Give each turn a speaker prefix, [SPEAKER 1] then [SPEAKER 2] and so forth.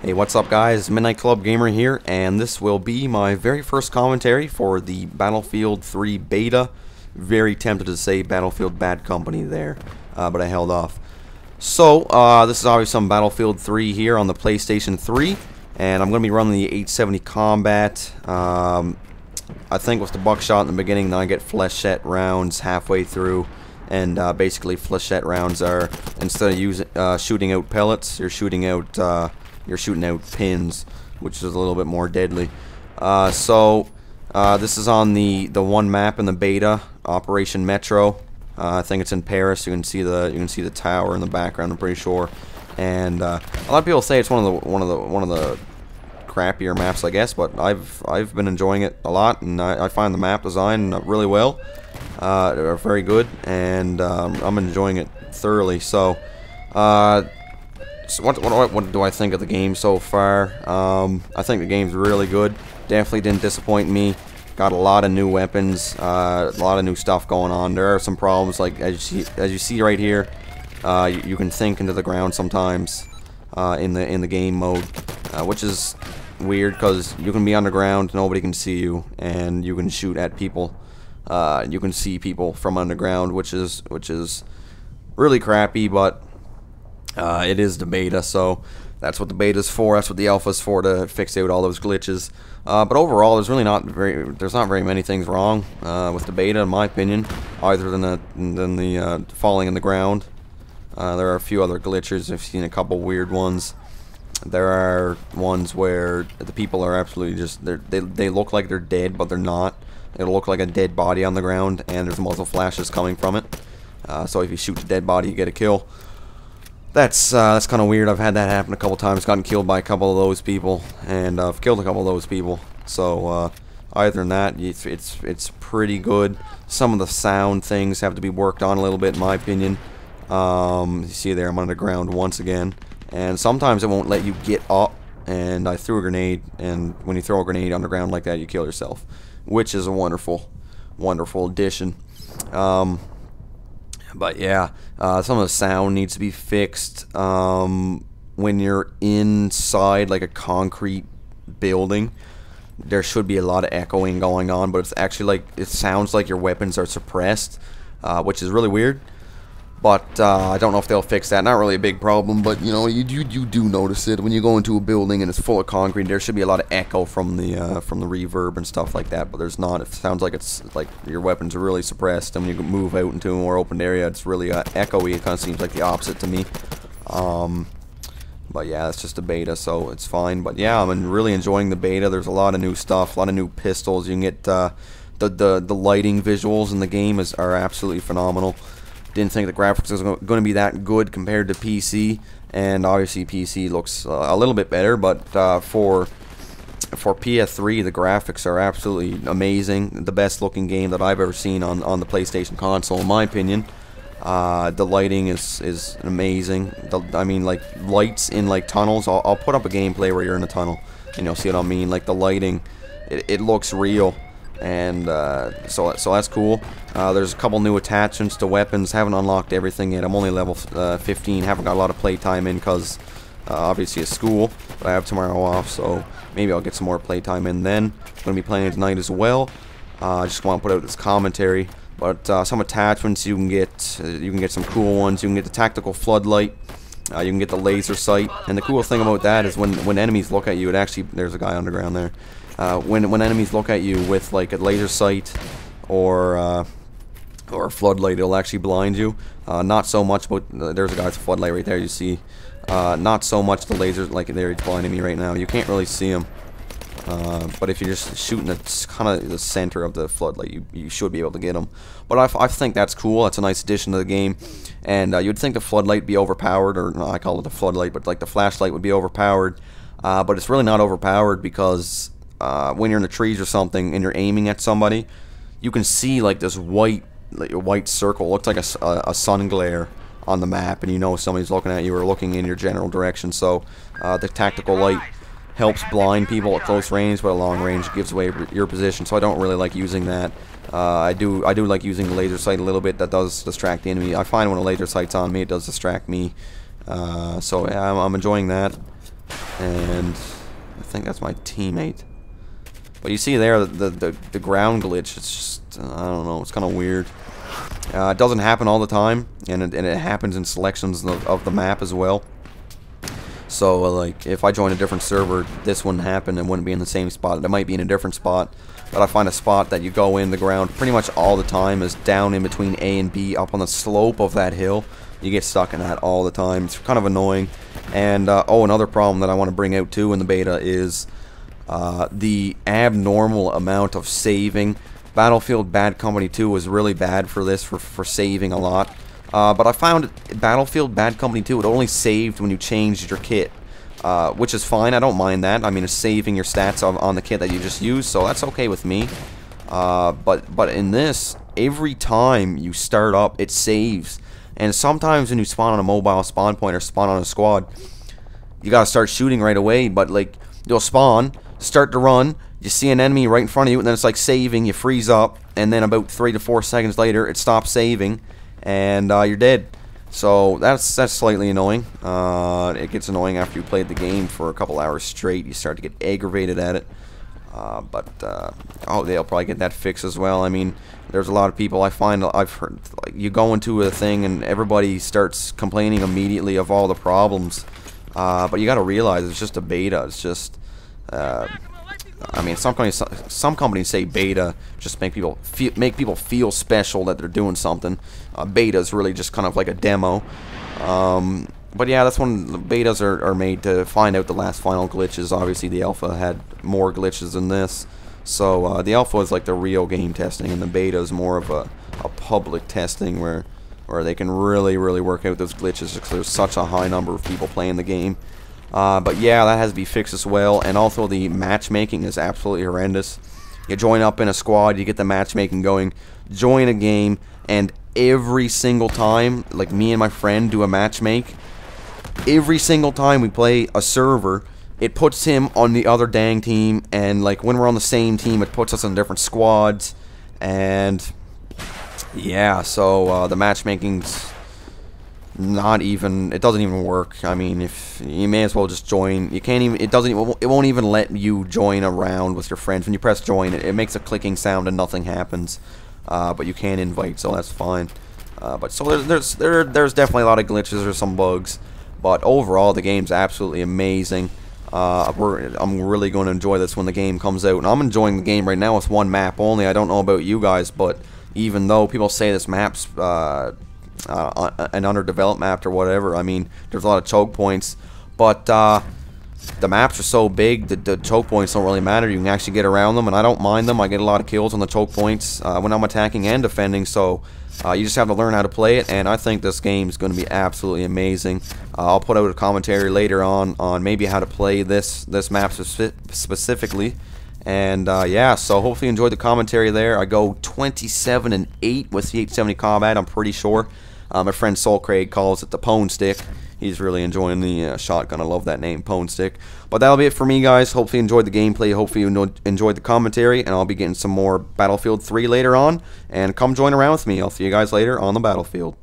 [SPEAKER 1] Hey, what's up guys? Midnight Club Gamer here, and this will be my very first commentary for the Battlefield 3 beta. Very tempted to say Battlefield Bad Company there, but I held off. So, this is obviously some Battlefield 3 here on the PlayStation 3, and I'm going to be running the 870 Combat. I think with the buckshot in the beginning, then I get flechette rounds halfway through. And basically, flechette rounds are, instead of shooting out pellets, you're shooting out pins, which is a little bit more deadly. This is on the one map in the beta, Operation Metro. I think it's in Paris. You can see the tower in the background, I'm pretty sure. And a lot of people say it's one of the crappier maps, I guess, but I've been enjoying it a lot, and I find the map design really well. They're very good, and I'm enjoying it thoroughly. So what do I think of the game so far? I think the game's really good. Definitely didn't disappoint me. Got a lot of new weapons, a lot of new stuff going on. There are some problems, like as you see right here. You can think into the ground sometimes in the game mode, which is weird because you can be underground, nobody can see you, and you can shoot at people. You can see people from underground, which is really crappy, but it is the beta, so that's what the beta's for. That's what the alpha's for, to fix out all those glitches. But overall, there's really not very many things wrong with the beta, in my opinion, other than the falling in the ground. There are a few other glitches. I've seen a couple weird ones. There are ones where the people are absolutely just they look like they're dead, but they're not. It'll look like a dead body on the ground, and there's muzzle flashes coming from it. So if you shoot the dead body, you get a kill. That's kind of weird. I've had that happen a couple times. Gotten killed by a couple of those people, and I've killed a couple of those people. So other than that, it's pretty good. Some of the sound things have to be worked on a little bit, in my opinion. You see there, I'm underground once again, and sometimes it won't let you get up. And I threw a grenade, and when you throw a grenade underground like that, you kill yourself, which is a wonderful addition. But yeah, some of the sound needs to be fixed. When you're inside like a concrete building, there should be a lot of echoing going on, but it's actually like, it sounds like your weapons are suppressed, which is really weird. But I don't know if they'll fix that. Not really a big problem, but you know, you do notice it when you go into a building and it's full of concrete. There should be a lot of echo from the reverb and stuff like that, but there's not. It sounds like it's like your weapons are really suppressed, and when you move out into a more open area, it's really echoey. It kind of seems like the opposite to me. But yeah, that's just a beta, so it's fine. But yeah, I'm really enjoying the beta. There's a lot of new stuff, a lot of new pistols. You can get the lighting visuals in the game are absolutely phenomenal. Didn't think the graphics was going to be that good compared to PC, and obviously PC looks a little bit better, but for PS3 the graphics are absolutely amazing. The best looking game that I've ever seen on the PlayStation console, in my opinion. The lighting is amazing. I mean, like lights in like tunnels. I'll put up a gameplay where you're in a tunnel, and you'll see what I mean. Like the lighting, it looks real. And so that's cool. There's a couple new attachments to weapons. Haven't unlocked everything yet. I'm only level 15. Haven't got a lot of playtime in because obviously it's school. But I have tomorrow off, so maybe I'll get some more playtime in then. I'm gonna be playing tonight as well. I just want to put out this commentary. But some attachments you can get some cool ones. You can get the tactical floodlight. You can get the laser sight. And the cool thing about that is when enemies look at you, it actually, there's a guy underground there. When enemies look at you with like a laser sight or a floodlight, it'll actually blind you. Not so much, but there's a guy with a floodlight right there. You see, not so much the lasers, like there he's blinding me right now. You can't really see him, but if you're just shooting at kind of the center of the floodlight, you should be able to get him. But I think that's cool. That's a nice addition to the game. And you'd think the floodlight would be overpowered, or no, I call it the floodlight, but like the flashlight would be overpowered. But it's really not overpowered because when you're in the trees or something and you're aiming at somebody, you can see like this white circle. It looks like a sun glare on the map, and you know somebody's looking at you or looking in your general direction. So the tactical light helps blind people at close range, but at long range gives away your position. So I don't really like using that. I do like using the laser sight a little bit. That does distract the enemy. I find when a laser sight's on me, it does distract me. So yeah, I'm enjoying that. And I think that's my teammate. But you see there, the ground glitch, it's just, I don't know, it's kind of weird. It doesn't happen all the time, and it happens in selections of the map as well. So, like, if I join a different server, this wouldn't happen. It wouldn't be in the same spot. It might be in a different spot. But I find a spot that you go in the ground pretty much all the time is down in between A and B, up on the slope of that hill. You get stuck in that all the time. It's kind of annoying. And, oh, another problem that I want to bring out, too, in the beta is the abnormal amount of saving. Battlefield Bad Company 2 was really bad for this, for saving a lot. But I found Battlefield Bad Company 2, it only saved when you changed your kit. Which is fine, I don't mind that. I mean, it's saving your stats on the kit that you just used, so that's okay with me. But in this, every time you start up, it saves. And sometimes when you spawn on a mobile spawn point or spawn on a squad, you gotta start shooting right away, but like, you'll spawn, start to run, you see an enemy right in front of you, and then it's like saving, you freeze up, and then about 3 to 4 seconds later, it stops saving, and you're dead. So that's slightly annoying. It gets annoying after you played the game for a couple hours straight. You start to get aggravated at it. Oh, they'll probably get that fixed as well. I mean, there's a lot of people I've heard, like, you go into a thing and everybody starts complaining immediately of all the problems. But you got to realize it's just a beta. It's just, I mean, some companies say beta just make people feel special that they're doing something. Beta is really just kind of like a demo. But yeah, that's when the betas are made to find out the last final glitches. Obviously, the alpha had more glitches than this. So the alpha is like the real game testing, and the beta is more of a public testing where they can really work out those glitches because there's such a high number of people playing the game. But yeah, that has to be fixed as well. And also the matchmaking is absolutely horrendous. You join up in a squad, you get the matchmaking going, join a game, and every single time, like me and my friend do a matchmake, every single time we play a server, it puts him on the other dang team, and like when we're on the same team, it puts us in different squads. And yeah, so the matchmaking's not even, it doesn't even work. I mean, if you may as well just join. You can't even, it won't even let you join a round with your friends. When you press join, it makes a clicking sound and nothing happens. But you can invite, so that's fine. But so there's definitely a lot of glitches or some bugs, but overall the game's absolutely amazing. I'm really going to enjoy this when the game comes out, and I'm enjoying the game right now with one map only. I don't know about you guys, but even though people say this map's an underdeveloped map or whatever, I mean, there's a lot of choke points, but the maps are so big that the choke points don't really matter. You can actually get around them, and I don't mind them. I get a lot of kills on the choke points when I'm attacking and defending, so you just have to learn how to play it, and I think this game is going to be absolutely amazing. I'll put out a commentary later on maybe how to play this map specifically. And yeah, so hopefully you enjoyed the commentary there. I go 27-8 with the 870 Combat, I'm pretty sure. My friend Soul Craig calls it the Pwn Stick. He's really enjoying the shotgun. I love that name, Pwn Stick. But that'll be it for me, guys. Hopefully you enjoyed the gameplay. Hopefully you enjoyed the commentary. And I'll be getting some more Battlefield 3 later on. And come join around with me. I'll see you guys later on the battlefield.